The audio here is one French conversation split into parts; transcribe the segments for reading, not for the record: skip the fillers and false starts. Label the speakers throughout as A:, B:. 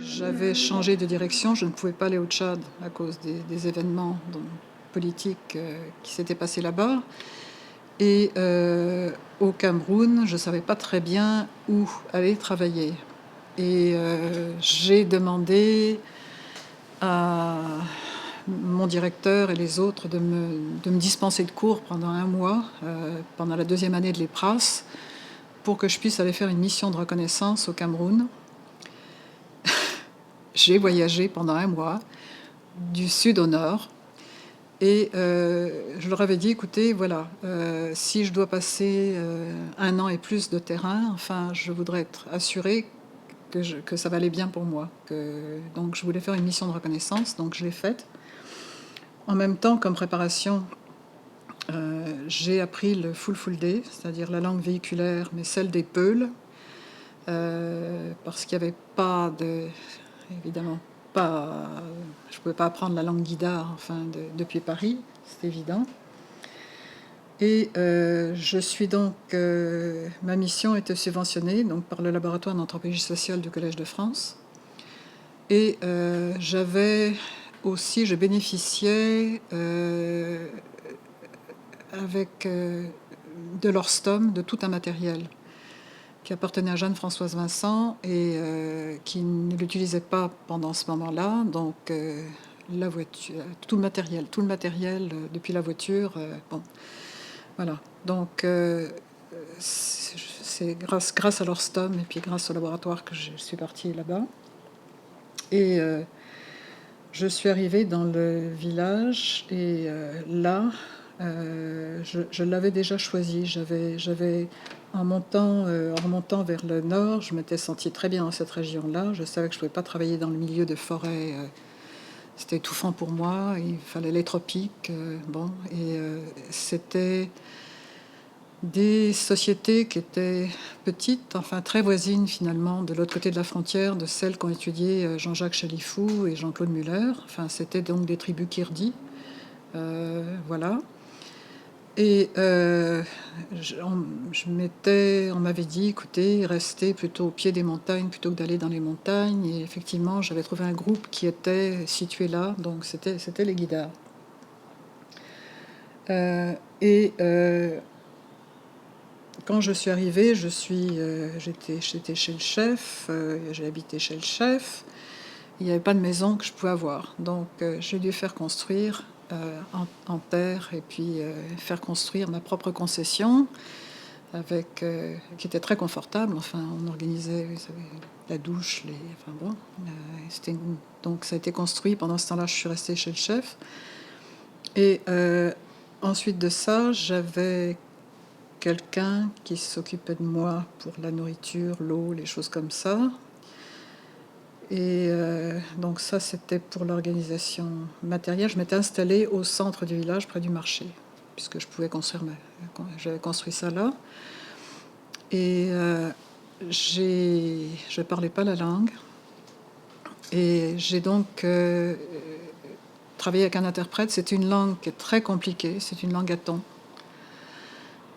A: J'avais changé de direction, je ne pouvais pas aller au Tchad à cause des événements politiques qui s'étaient passés là-bas. Et au Cameroun, je ne savais pas très bien où aller travailler. Et j'ai demandé à mon directeur et les autres de me dispenser de cours pendant un mois, pendant la deuxième année de l'EPRAS, pour que je puisse aller faire une mission de reconnaissance au Cameroun. J'ai voyagé pendant un mois, du sud au nord, et je leur avais dit, écoutez, voilà, si je dois passer un an et plus de terrain, enfin, je voudrais être assurée que ça va aller bien pour moi. Donc je voulais faire une mission de reconnaissance, donc je l'ai faite. En même temps, comme préparation, j'ai appris le Fulfulde, c'est-à-dire la langue véhiculaire, mais celle des Peuls, parce qu'il n'y avait pas de... Évidemment, pas, je ne pouvais pas apprendre la langue guïdare depuis Paris, c'est évident. Et je suis donc... ma mission était subventionnée donc, par le laboratoire d'anthropologie sociale du Collège de France. Et je bénéficiais avec de l'Orstom, de tout un matériel qui appartenait à Jeanne-Françoise Vincent et qui ne l'utilisait pas pendant ce moment-là. Donc la voiture, tout le matériel depuis la voiture. Bon, voilà. Donc c'est grâce à l'Orstom et puis grâce au laboratoire que je suis partie là-bas. Et je suis arrivée dans le village et là, je l'avais déjà choisi. En remontant vers le nord, je m'étais sentie très bien dans cette région-là. Je savais que je ne pouvais pas travailler dans le milieu de forêt. C'était étouffant pour moi. Il fallait les tropiques. C'était des sociétés qui étaient petites, enfin très voisines finalement, de l'autre côté de la frontière, de celles qu'ont étudié Jean-Jacques Chalifou et Jean-Claude Muller. Enfin, c'était donc des tribus kirdi. Voilà. Et on m'avait dit, écoutez, restez plutôt au pied des montagnes plutôt que d'aller dans les montagnes. Et effectivement, j'avais trouvé un groupe qui était situé là, donc c'était les guidards. Quand je suis arrivée, j'étais chez le chef, j'ai habité chez le chef. Il n'y avait pas de maison que je pouvais avoir. Donc j'ai dû faire construire en terre et puis faire construire ma propre concession qui était très confortable. Enfin, on organisait, vous savez, la douche, donc ça a été construit. Pendant ce temps-là, je suis restée chez le chef. Et ensuite de ça, j'avais quelqu'un qui s'occupait de moi pour la nourriture, l'eau, les choses comme ça. Et donc ça, c'était pour l'organisation matérielle. Je m'étais installée au centre du village, près du marché, puisque je pouvais j'avais construit ça là. Et je ne parlais pas la langue. Et j'ai donc travaillé avec un interprète. C'est une langue qui est très compliquée. C'est une langue à ton.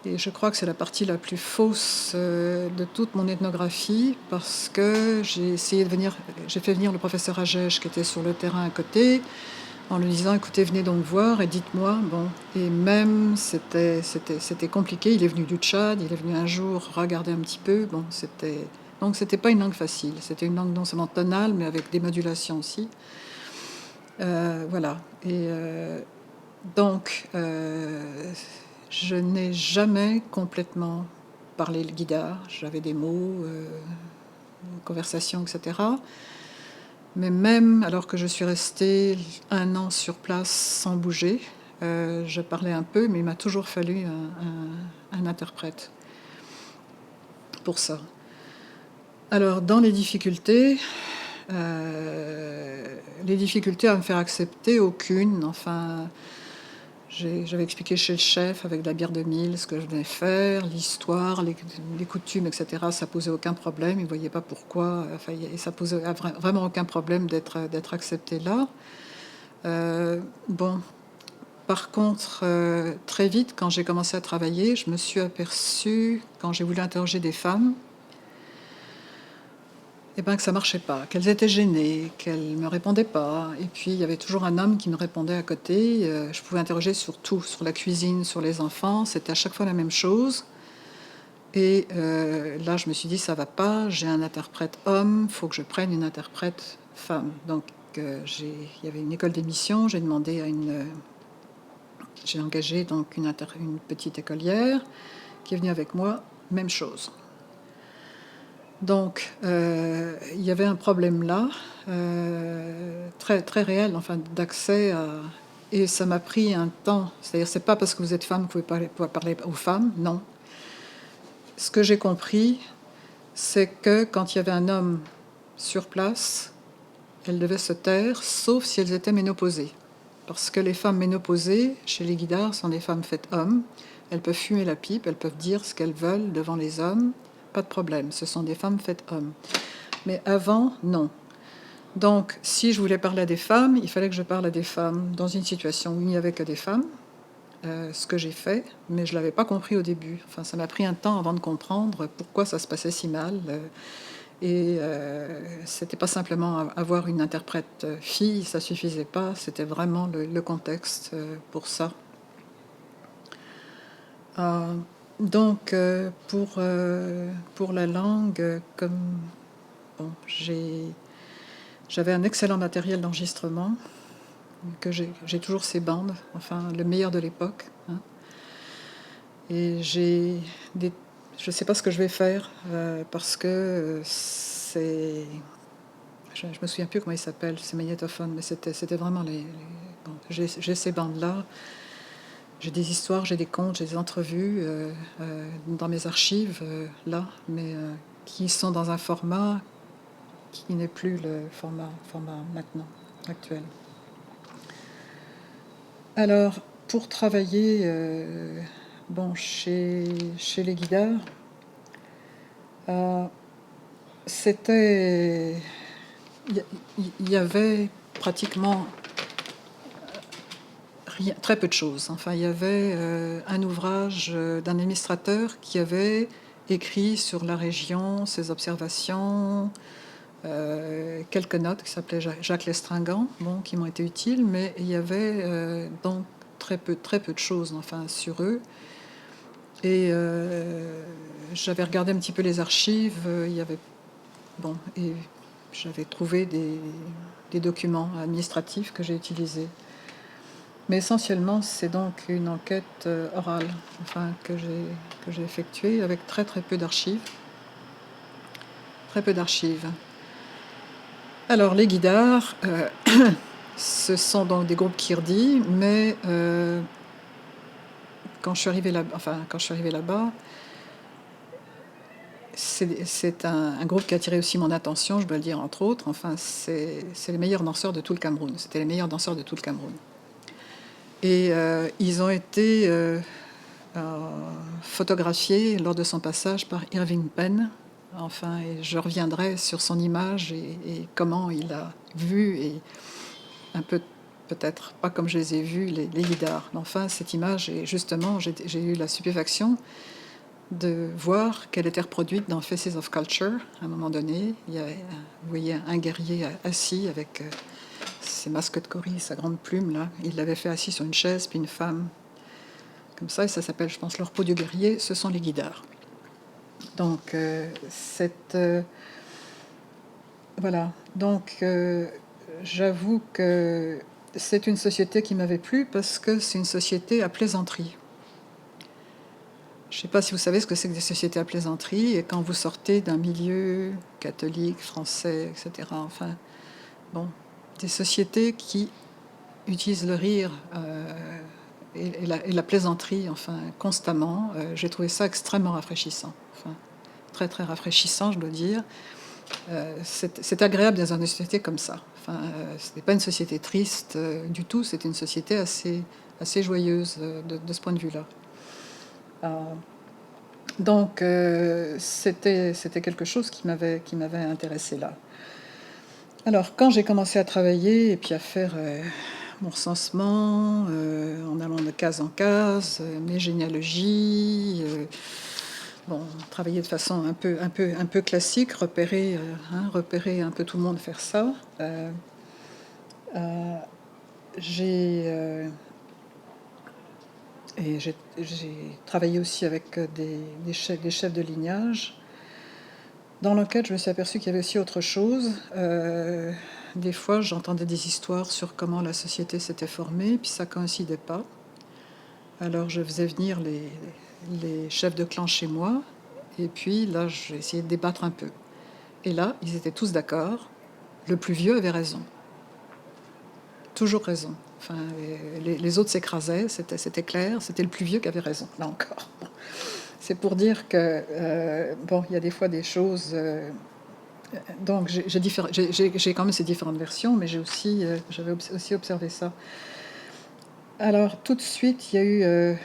A: Et je crois que c'est la partie la plus fausse de toute mon ethnographie, parce que j'ai fait venir le professeur Agege qui était sur le terrain à côté, en lui disant, écoutez, venez donc voir et dites-moi. Bon, et même c'était compliqué. Il est venu du Tchad, il est venu un jour regarder un petit peu. Bon, donc c'était pas une langue facile. C'était une langue non seulement tonale, mais avec des modulations aussi. Voilà. Et donc je n'ai jamais complètement parlé le guïdare. J'avais des mots, conversations, etc. Mais même alors que je suis restée un an sur place sans bouger, je parlais un peu, mais il m'a toujours fallu un interprète pour ça. Alors, dans les difficultés à me faire accepter, aucune. Enfin, J'avais expliqué chez le chef avec de la bière de mille ce que je venais faire, l'histoire, les coutumes, etc. Ça posait aucun problème. Il ne voyait pas pourquoi. Enfin, ça posait vraiment aucun problème d'être accepté là. Bon, par contre, très vite, quand j'ai commencé à travailler, je me suis aperçue, quand j'ai voulu interroger des femmes, que ça marchait pas, qu'elles étaient gênées, qu'elles me répondaient pas. Et puis, il y avait toujours un homme qui me répondait à côté. Je pouvais interroger sur tout, sur la cuisine, sur les enfants. C'était à chaque fois la même chose. Et là, je me suis dit, ça va pas. J'ai un interprète homme, il faut que je prenne une interprète femme. Donc, il y avait une école d'émission. J'ai demandé j'ai engagé donc une petite écolière qui est venue avec moi. Même chose. Donc, il y avait un problème là, très, très réel, enfin, d'accès à... Et ça m'a pris un temps. C'est-à-dire, c'est pas parce que vous êtes femme que vous pouvez parler aux femmes, non. Ce que j'ai compris, c'est que quand il y avait un homme sur place, elles devaient se taire, sauf si elles étaient ménopausées. Parce que les femmes ménopausées, chez les guidards, sont des femmes faites hommes. Elles peuvent fumer la pipe, elles peuvent dire ce qu'elles veulent devant les hommes. Pas de problème, ce sont des femmes faites hommes. Mais avant, non. Donc, si je voulais parler à des femmes, il fallait que je parle à des femmes dans une situation où il n'y avait que des femmes, ce que j'ai fait, mais je ne l'avais pas compris au début. Enfin, ça m'a pris un temps avant de comprendre pourquoi ça se passait si mal. Et c'était pas simplement avoir une interprète fille, ça suffisait pas, c'était vraiment le contexte pour ça. Donc, pour la langue, comme bon, j'avais un excellent matériel d'enregistrement, que j'ai toujours ces bandes, enfin le meilleur de l'époque. Hein. Et je ne sais pas ce que je vais faire parce que c'est... Je me souviens plus comment ils s'appellent, ces magnétophones, mais c'était vraiment bon, j'ai ces bandes-là. J'ai des histoires, j'ai des contes, j'ai des entrevues dans mes archives, là, mais qui sont dans un format qui n'est plus le format maintenant, actuel. Alors, pour travailler bon, chez les guidards, c'était... Il y avait pratiquement très peu de choses. Enfin, il y avait un ouvrage d'un administrateur qui avait écrit sur la région, ses observations, quelques notes qui s'appelaient Jacques Lestringant, bon, qui m'ont été utiles, mais il y avait donc très peu de choses enfin, sur eux. Et j'avais regardé un petit peu les archives, il y avait... Bon, et j'avais trouvé des documents administratifs que j'ai utilisés. Mais essentiellement, c'est donc une enquête orale enfin, que j'ai effectuée avec très peu d'archives. Très peu d'archives. Alors, les guidards, ce sont donc des groupes kirdi, mais quand je suis arrivée là-bas, c'est un groupe qui a attiré aussi mon attention, je dois le dire, entre autres. Enfin, c'est les meilleurs danseurs de tout le Cameroun. C'était les meilleurs danseurs de tout le Cameroun. Et ils ont été photographiés lors de son passage par Irving Penn. Enfin, et je reviendrai sur son image et comment il a vu, et un peu, peut-être pas comme je les ai vus, les guidards. Mais enfin, cette image, et justement, j'ai eu la stupéfaction de voir qu'elle était reproduite dans Faces of Culture. À un moment donné, il y avait, vous voyez, un guerrier assis avec ses masques de coris, sa grande plume, là. Il l'avait fait assis sur une chaise, puis une femme, comme ça, et ça s'appelle, je pense, Le repos du guerrier. Ce sont les guidards. Donc, voilà. Donc, j'avoue que c'est une société qui m'avait plu parce que c'est une société à plaisanterie. Je ne sais pas si vous savez ce que c'est que des sociétés à plaisanterie, et quand vous sortez d'un milieu catholique, français, etc., enfin, bon, des sociétés qui utilisent le rire et la plaisanterie, enfin, constamment, j'ai trouvé ça extrêmement rafraîchissant. Enfin, très rafraîchissant, je dois dire. c'est agréable dans une société comme ça. Enfin, ce n'est pas une société triste du tout, c'est une société assez joyeuse de ce point de vue-là. Donc, c'était quelque chose qui m'avait intéressé là. Alors, quand j'ai commencé à travailler et puis à faire mon recensement, en allant de case en case, mes généalogies, travailler de façon un peu classique, repérer un peu tout le monde, faire ça. J'ai travaillé aussi avec des chefs de lignage, dans lequel je me suis aperçue qu'il y avait aussi autre chose. Des fois, j'entendais des histoires sur comment la société s'était formée, puis ça coïncidait pas. Alors, je faisais venir les chefs de clan chez moi, et puis là, j'ai essayé de débattre un peu. Et là, ils étaient tous d'accord. Le plus vieux avait raison. Toujours raison. Enfin, les autres s'écrasaient, c'était clair, c'était le plus vieux qui avait raison, là encore. Bon. C'est pour dire que, il y a des fois des choses... donc, j'ai quand même ces différentes versions, mais j'avais aussi observé ça. Alors, tout de suite, il y a eu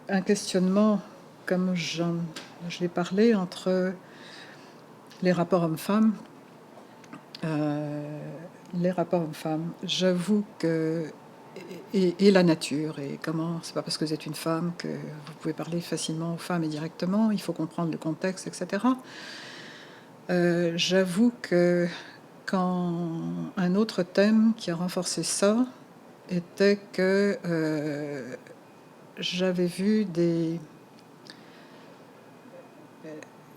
A: un questionnement, comme je l'ai parlé, entre les rapports hommes-femmes. Les rapports hommes-femmes, j'avoue que... Et la nature, et comment... C'est pas parce que vous êtes une femme que vous pouvez parler facilement aux femmes et directement, il faut comprendre le contexte, etc. J'avoue que quand un autre thème qui a renforcé ça était que j'avais vu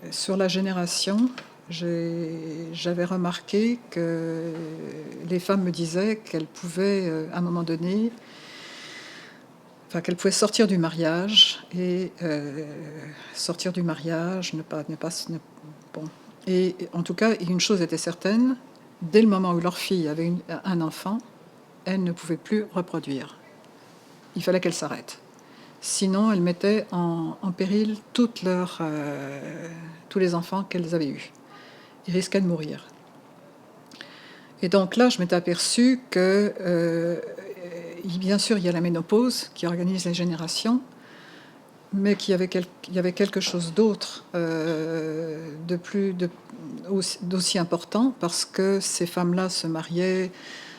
A: sur la génération, j'avais remarqué que les femmes me disaient qu'elles pouvaient, à un moment donné, qu'elles pouvaient sortir du mariage et sortir du mariage, bon. Et en tout cas, une chose était certaine, dès le moment où leur fille avait un enfant, elles ne pouvaient plus reproduire. Il fallait qu'elles s'arrêtent. Sinon, elles mettaient en péril tous les enfants qu'elles avaient eus. Ils risquaient de mourir. Et donc là, je m'étais aperçue que, bien sûr, il y a la ménopause qui organise les générations, mais qu'il y avait quelque chose d'autre, d'aussi important, parce que ces femmes-là se mariaient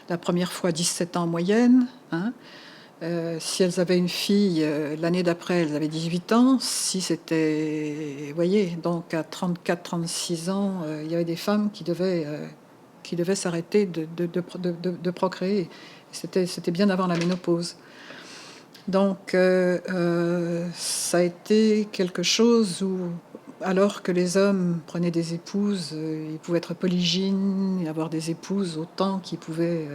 A: la première fois à 17 ans en moyenne. Si elles avaient une fille, l'année d'après, elles avaient 18 ans. Si c'était... Vous voyez, donc à 34, 36 ans, il y avait des femmes qui devaient s'arrêter de procréer. C'était bien avant la ménopause. Donc, ça a été quelque chose où, alors que les hommes prenaient des épouses, ils pouvaient être polygynes et avoir des épouses autant qu'ils pouvaient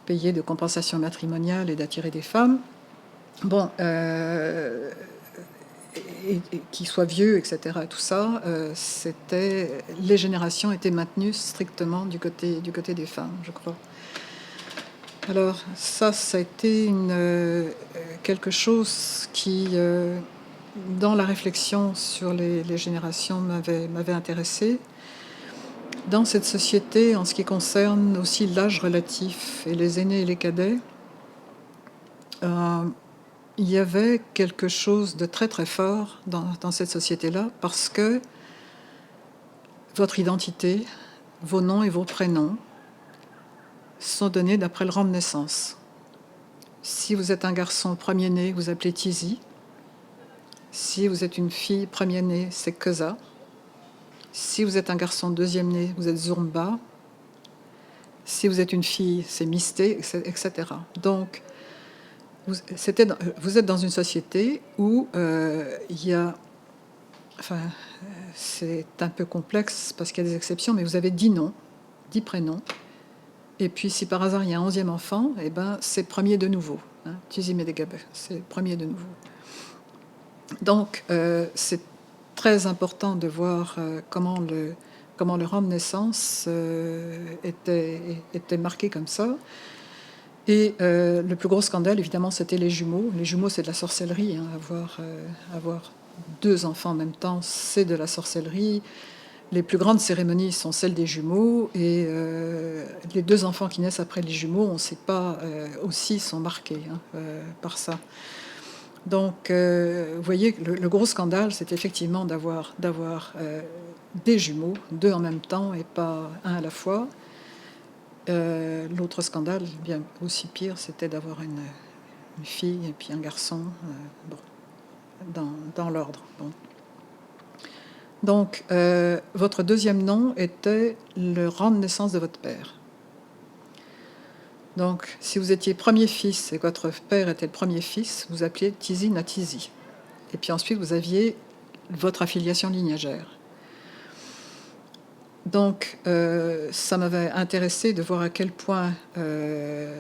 A: payer de compensation matrimoniale et d'attirer des femmes. Bon, et qu'ils soient vieux, etc. Tout ça, les générations étaient maintenues strictement du côté des femmes, je crois. Alors ça a été quelque chose qui, dans la réflexion sur les générations, m'avait intéressée. Dans cette société, en ce qui concerne aussi l'âge relatif et les aînés et les cadets, il y avait quelque chose de très très fort dans cette société-là, parce que votre identité, vos noms et vos prénoms sont donnés d'après le rang de naissance. Si vous êtes un garçon premier-né, vous appelez Tizi. Si vous êtes une fille premier-né, c'est Keza. Si vous êtes un garçon deuxième-né, vous êtes Zurmba. Si vous êtes une fille, c'est Misté, etc. Donc, vous êtes dans une société où il y a... Enfin, c'est un peu complexe parce qu'il y a des exceptions, mais vous avez 10 noms, 10 prénoms. Et puis, si par hasard il y a un 11e enfant, eh ben, c'est premier de nouveau. Tizi Medegabe, c'est premier de nouveau. Donc, c'est très important de voir comment le rang de naissance était marqué comme ça. Et le plus gros scandale, évidemment, c'était les jumeaux. Les jumeaux, c'est de la sorcellerie. Avoir 2 enfants en même temps, c'est de la sorcellerie. les plus grandes cérémonies sont celles des jumeaux, et les 2 enfants qui naissent après les jumeaux, on ne sait pas, aussi sont marqués par ça. Donc, vous voyez, le gros scandale, c'est effectivement d'avoir des jumeaux, 2 en même temps et pas un à la fois. L'autre scandale, bien aussi pire, c'était d'avoir une fille et puis un garçon, dans l'ordre. Bon. Donc, votre deuxième nom était le rang de naissance de votre père. Donc, si vous étiez premier fils et que votre père était le premier fils, vous appeliez Tizi Natizi. Et puis ensuite, vous aviez votre affiliation lignagère. Donc, ça m'avait intéressé de voir à quel point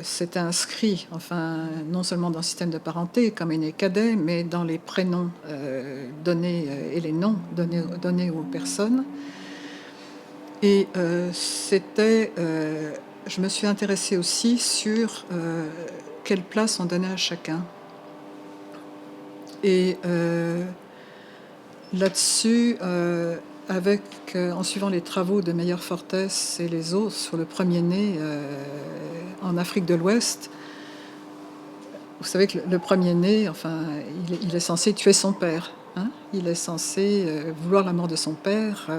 A: c'était inscrit, enfin, non seulement dans le système de parenté, comme aîné cadet, mais dans les prénoms donnés et les noms donnés aux personnes. Et je me suis intéressée aussi sur quelle place on donnait à chacun. Et là-dessus, en suivant les travaux de Meyer Fortes et les autres sur le premier-né en Afrique de l'Ouest, vous savez que le premier-né, enfin, il est censé tuer son père. Hein, il est censé vouloir la mort de son père,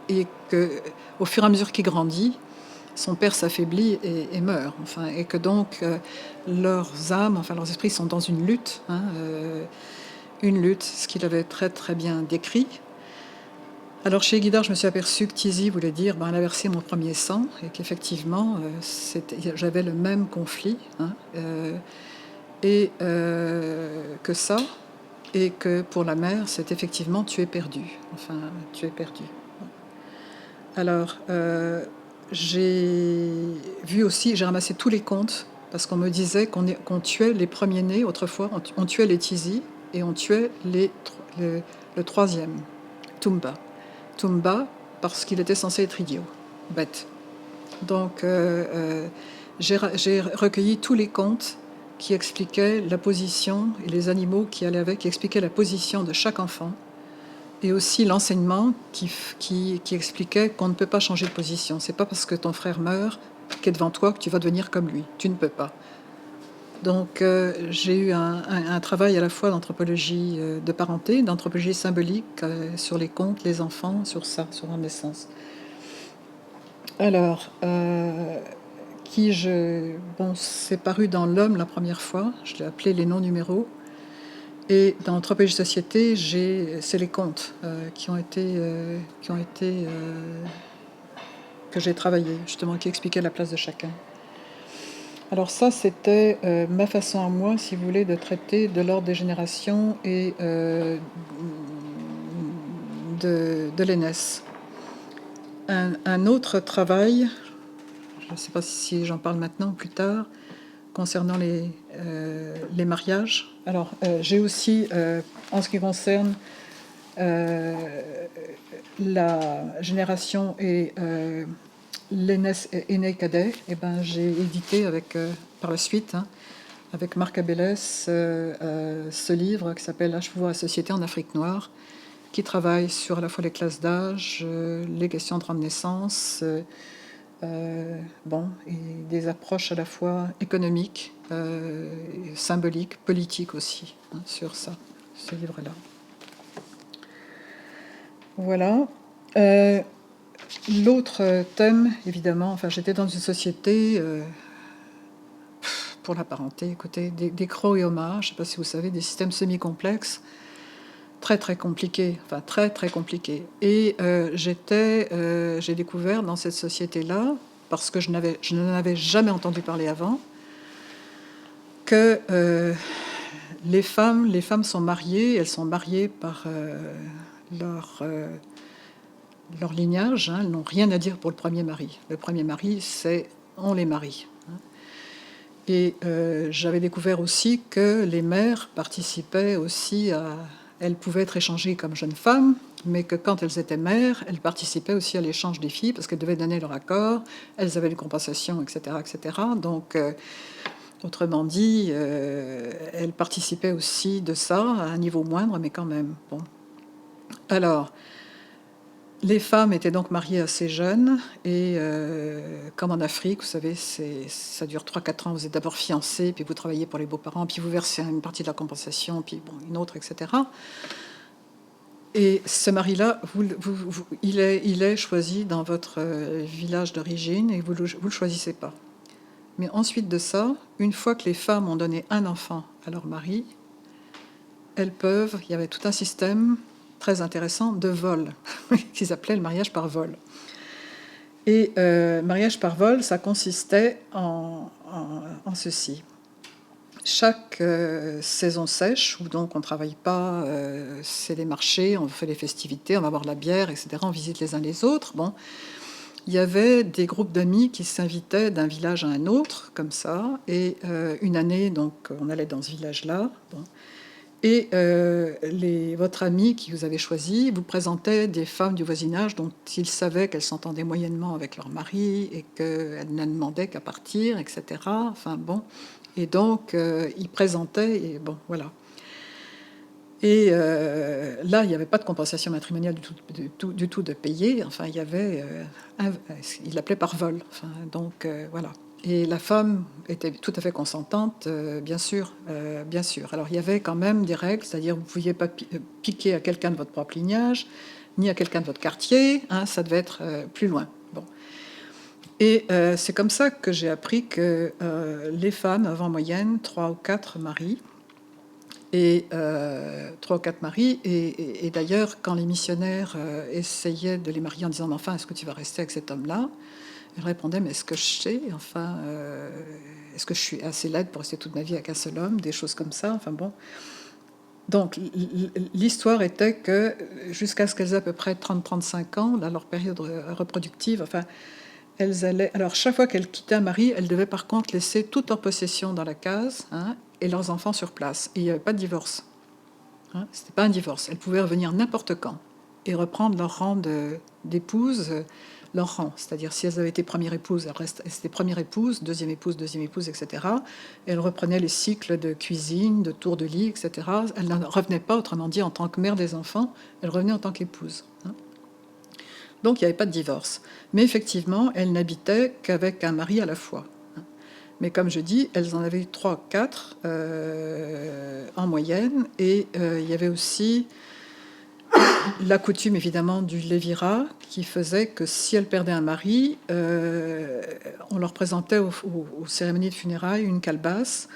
A: et qu'au fur et à mesure qu'il grandit, son père s'affaiblit et meurt. Enfin, et que donc leurs âmes, enfin leurs esprits sont dans une lutte, ce qu'il avait très très bien décrit. Alors chez Guidard, je me suis aperçue que Tizi voulait dire elle a versé mon premier sang, et qu'effectivement j'avais le même conflit, et que ça, et que pour la mère, c'est effectivement tu es perdu. Enfin, tu es perdu. Alors, j'ai vu aussi, j'ai ramassé tous les contes, parce qu'on me disait qu'on tuait les premiers-nés autrefois, on tuait les Tizi, et on tuait le troisième, Tumba. Tumba, parce qu'il était censé être idiot, bête. Donc, j'ai recueilli tous les contes qui expliquaient la position, et les animaux qui allaient avec, qui expliquaient la position de chaque enfant, et aussi l'enseignement qui expliquait qu'on ne peut pas changer de position. C'est pas parce que ton frère meurt, qui est devant toi, que tu vas devenir comme lui. Tu ne peux pas. Donc, j'ai eu un travail à la fois d'anthropologie de parenté, d'anthropologie symbolique sur les contes, les enfants, sur ça, sur la naissance. Alors, c'est paru dans L'Homme la première fois, je l'ai appelé Les non-numéros. Et dans Anthropologie Société, c'est les contes que j'ai travaillé, justement, qui expliquaient la place de chacun. Alors ça, c'était ma façon à moi, si vous voulez, de traiter de l'ordre des générations et de l'ENS. Un autre travail, je ne sais pas si j'en parle maintenant ou plus tard, concernant les mariages. Alors, j'ai aussi, en ce qui concerne la génération et l'ENS aîné cadet, j'ai édité par la suite, avec Marc Abélès, ce livre qui s'appelle L'âge, pouvoir et société en Afrique noire, qui travaille sur à la fois les classes d'âge, les questions de rang de naissance, et des approches à la fois économiques, symboliques, politiques aussi, sur ça, ce livre-là. Voilà. L'autre thème, évidemment, j'étais dans une société, pour la parenté, écoutez, des crocs et homards, je ne sais pas si vous savez, des systèmes semi-complexes, très très compliqués, très très compliqués. Et j'ai découvert dans cette société-là, parce que je n'en avais jamais entendu parler avant, que les femmes sont mariées, elles sont mariées par leur lignage, elles n'ont rien à dire pour le premier mari. Le premier mari, c'est on les marie. Et j'avais découvert aussi que les mères participaient aussi elles pouvaient être échangées comme jeunes femmes, mais que quand elles étaient mères, elles participaient aussi à l'échange des filles, parce qu'elles devaient donner leur accord, elles avaient des compensations, etc. etc. Donc, autrement dit, elles participaient aussi de ça, à un niveau moindre, mais quand même. Bon. Alors, Les femmes étaient donc mariées assez jeunes et comme en Afrique, vous savez, ça dure 3-4 ans. Vous êtes d'abord fiancés, puis vous travaillez pour les beaux-parents, puis vous versez une partie de la compensation, puis bon, une autre, etc. Et ce mari-là, il est choisi dans votre village d'origine et vous le choisissez pas. Mais ensuite de ça, une fois que les femmes ont donné un enfant à leur mari, elles peuvent, il y avait tout un système très intéressant de vol, qu'ils appelaient le mariage par vol. Et mariage par vol, ça consistait en ceci. Chaque saison sèche, où donc on ne travaille pas, c'est les marchés, on fait les festivités, on va boire la bière, etc., on visite les uns les autres. Bon, il y avait des groupes d'amis qui s'invitaient d'un village à un autre, comme ça, et une année, donc, on allait dans ce village-là. Bon. Et votre ami qui vous avait choisi vous présentait des femmes du voisinage dont il savait qu'elles s'entendaient moyennement avec leur mari et qu'elles ne demandaient qu'à partir, etc. Enfin bon, et donc il présentait, et bon, voilà. Et là, il n'y avait pas de compensation matrimoniale du tout de payer. Enfin, il y avait, il l'appelait par vol. Enfin, donc voilà. Et la femme était tout à fait consentante, bien sûr, bien sûr. Alors il y avait quand même des règles, c'est-à-dire vous ne pouviez pas piquer à quelqu'un de votre propre lignage, ni à quelqu'un de votre quartier, hein, ça devait être plus loin. Bon. Et c'est comme ça que j'ai appris que les femmes avaient en moyenne 3 ou 4 maris, et 3 ou 4 maris, et d'ailleurs quand les missionnaires essayaient de les marier en disant « Enfin, est-ce que tu vas rester avec cet homme-là ?» Elle répondait, mais est-ce que je sais, enfin, est-ce que je suis assez laide pour rester toute ma vie avec un seul homme, des choses comme ça, enfin bon. Donc, l'histoire était que jusqu'à ce qu'elles aient à peu près 30-35 ans, là, leur période reproductive, enfin, elles allaient. Alors, chaque fois qu'elles quittaient un mari, elles devaient par contre laisser toute leur possession dans la case, hein, et leurs enfants sur place. Et il n'y avait pas de divorce. Hein, c'était pas un divorce. Elles pouvaient revenir n'importe quand et reprendre leur rang d'épouse. Leur rang, c'est-à-dire si elles avaient été première épouse, elles restaient première épouse, deuxième épouse, etc. Elles reprenaient les cycles de cuisine, de tour de lit, etc. Elles ne revenaient pas, autrement dit, en tant que mère des enfants, elles revenaient en tant qu'épouse. Hein. Donc il n'y avait pas de divorce. Mais effectivement, elles n'habitaient qu'avec un mari à la fois. Hein. Mais comme je dis, elles en avaient 3, 4 en moyenne, et il y avait aussi la coutume évidemment du lévirat qui faisait que si elles perdaient un mari, on leur présentait aux cérémonies de funérailles une calebasse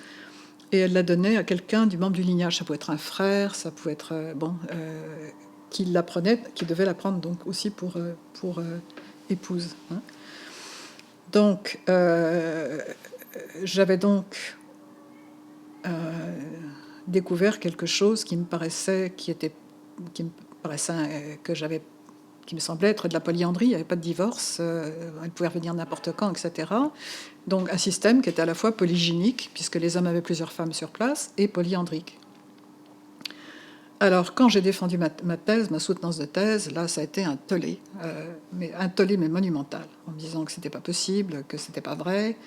A: et elles la donnaient à quelqu'un du membre du lignage. Ça pouvait être un frère, ça pouvait être qui devait la prendre donc aussi pour épouse. Hein. Donc j'avais donc découvert quelque chose qui me paraissait qui me semblait être de la polyandrie. Il n'y avait pas de divorce, elle pouvait revenir n'importe quand, etc. Donc un système qui était à la fois polygynique, puisque les hommes avaient plusieurs femmes sur place, et polyandrique. Alors quand j'ai défendu ma thèse, ma soutenance de thèse, là ça a été un tollé, mais monumental, en me disant que c'était pas possible, que c'était pas vrai,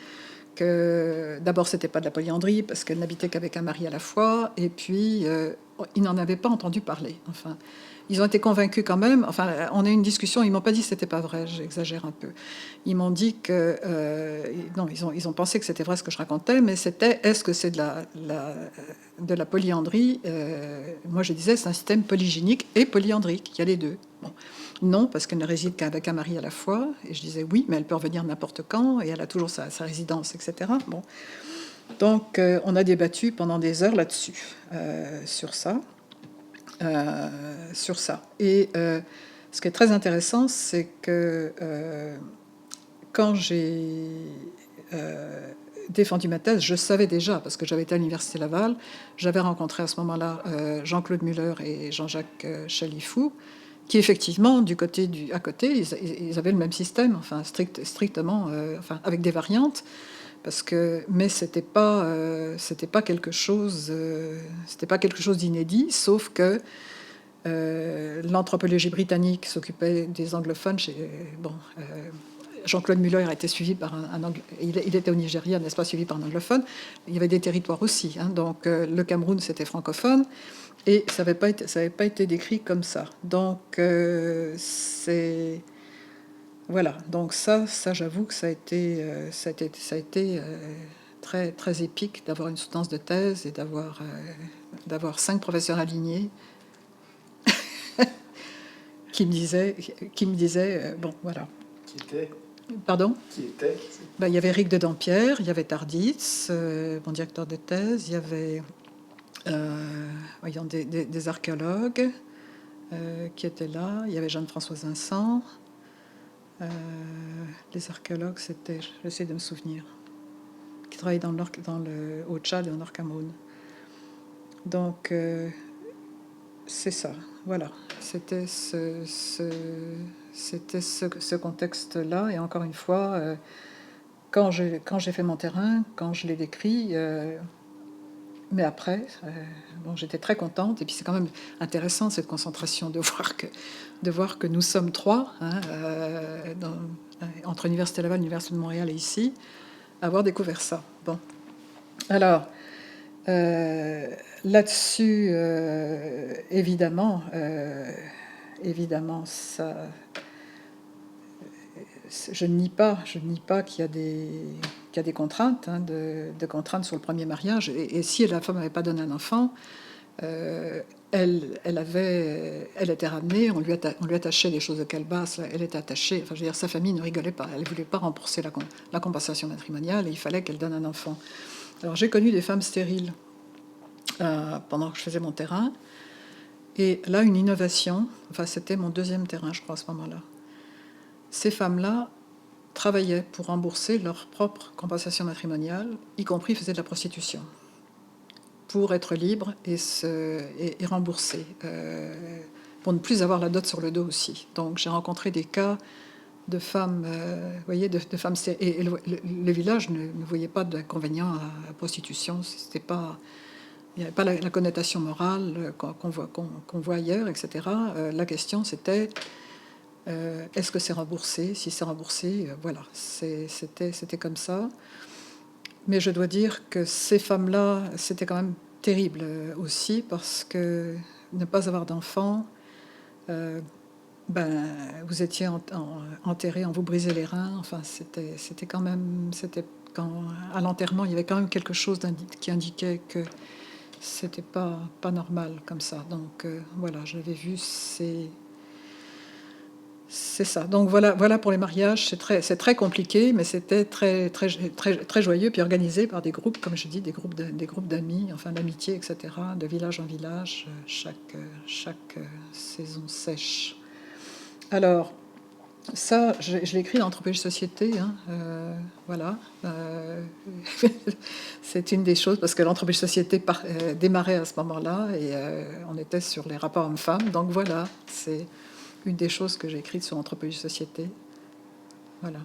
A: que d'abord c'était pas de la polyandrie parce qu'elle n'habitait qu'avec un mari à la fois, et puis ils n'en avaient pas entendu parler. Enfin, ils ont été convaincus quand même. Enfin, on a eu une discussion. Ils m'ont pas dit que c'était pas vrai. J'exagère un peu. Ils m'ont dit que non, ils ont pensé que c'était vrai ce que je racontais, mais c'était est-ce que c'est de la polyandrie. Moi, je disais c'est un système polygynique et polyandrique. Il y a les deux. Bon. Non, parce qu'elle ne réside qu'avec un mari à la fois. Et je disais oui, mais elle peut revenir n'importe quand et elle a toujours sa résidence, etc. Bon. Donc, on a débattu pendant des heures là-dessus, sur ça. Et ce qui est très intéressant, c'est que quand j'ai défendu ma thèse, je savais déjà, parce que j'avais été à l'Université Laval, j'avais rencontré à ce moment-là Jean-Claude Muller et Jean-Jacques Chalifou, qui effectivement, à côté, ils avaient le même système, enfin strictement, enfin avec des variantes, mais c'était pas quelque chose d'inédit, sauf que l'anthropologie britannique s'occupait des anglophones Jean-Claude Muller a été suivi par il était au Nigeria, n'est-ce pas, suivi par un anglophone. Il y avait des territoires aussi, hein, donc le Cameroun, c'était francophone, et ça n'avait pas été décrit comme ça. Donc, c'est... Voilà, donc ça j'avoue que ça a été très, très épique d'avoir une soutenance de thèse et d'avoir 5 professeurs alignés qui me disaient bon, voilà.
B: Qui était
A: Pardon?
B: Qui était
A: Il y avait Eric de Dampierre, il y avait Tarditz, mon directeur de thèse, il y avait voyons, des archéologues qui étaient là, il y avait Jeanne-Françoise Vincent. Les archéologues, c'était, j'essaie de me souvenir, qui travaillaient au Tchad et au Nord-Cameroun. Donc, c'est ça, voilà. C'était ce contexte-là. Et encore une fois, quand j'ai fait mon terrain, quand je l'ai décrit, mais après, bon, j'étais très contente. Et puis c'est quand même intéressant cette concentration de voir que nous sommes 3, hein, entre l'Université Laval, l'Université de Montréal et ici, avoir découvert ça. Bon, alors là-dessus, évidemment, ça. Je ne nie pas qu'il y a des contraintes, hein, de contraintes sur le premier mariage. Et si la femme n'avait pas donné un enfant, elle était ramenée, on lui attachait des choses de calebasse, elle était attachée. Enfin, je veux dire, sa famille ne rigolait pas. Elle ne voulait pas rembourser la compensation matrimoniale et il fallait qu'elle donne un enfant. Alors, j'ai connu des femmes stériles pendant que je faisais mon terrain. Et là, une innovation, enfin, c'était mon deuxième terrain, je crois, à ce moment-là. Ces femmes-là travaillaient pour rembourser leur propre compensation matrimoniale, y compris faisaient de la prostitution, pour être libres et rembourser, pour ne plus avoir la dot sur le dos aussi. Donc j'ai rencontré des cas de femmes, voyez, de femmes, et le village ne voyait pas d'inconvénient à la prostitution. C'était pas, il n'y avait pas la connotation morale qu'on voit ailleurs, etc. La question c'était est-ce que c'est remboursé? Si c'est remboursé, voilà, c'était comme ça. Mais je dois dire que ces femmes-là, c'était quand même terrible aussi, parce que ne pas avoir d'enfants, vous étiez enterré, on vous brisait les reins. Enfin, c'était quand même... à l'enterrement, il y avait quand même quelque chose qui indiquait que c'était pas normal comme ça. Donc voilà, j'avais vu c'est ça. Donc voilà pour les mariages. C'est très compliqué, mais c'était très, très, très, très joyeux, puis organisé par des groupes, comme je dis, des groupes d'amis, enfin d'amitié, etc., de village en village, chaque saison sèche. Alors, ça, je l'ai écrit dans Anthropologie Société, hein, voilà. C'est une des choses, parce que l'Anthropologie Société démarrait à ce moment-là, et on était sur les rapports hommes-femmes. Donc voilà, c'est une des choses que j'ai écrites sur Anthropologie Société. Voilà.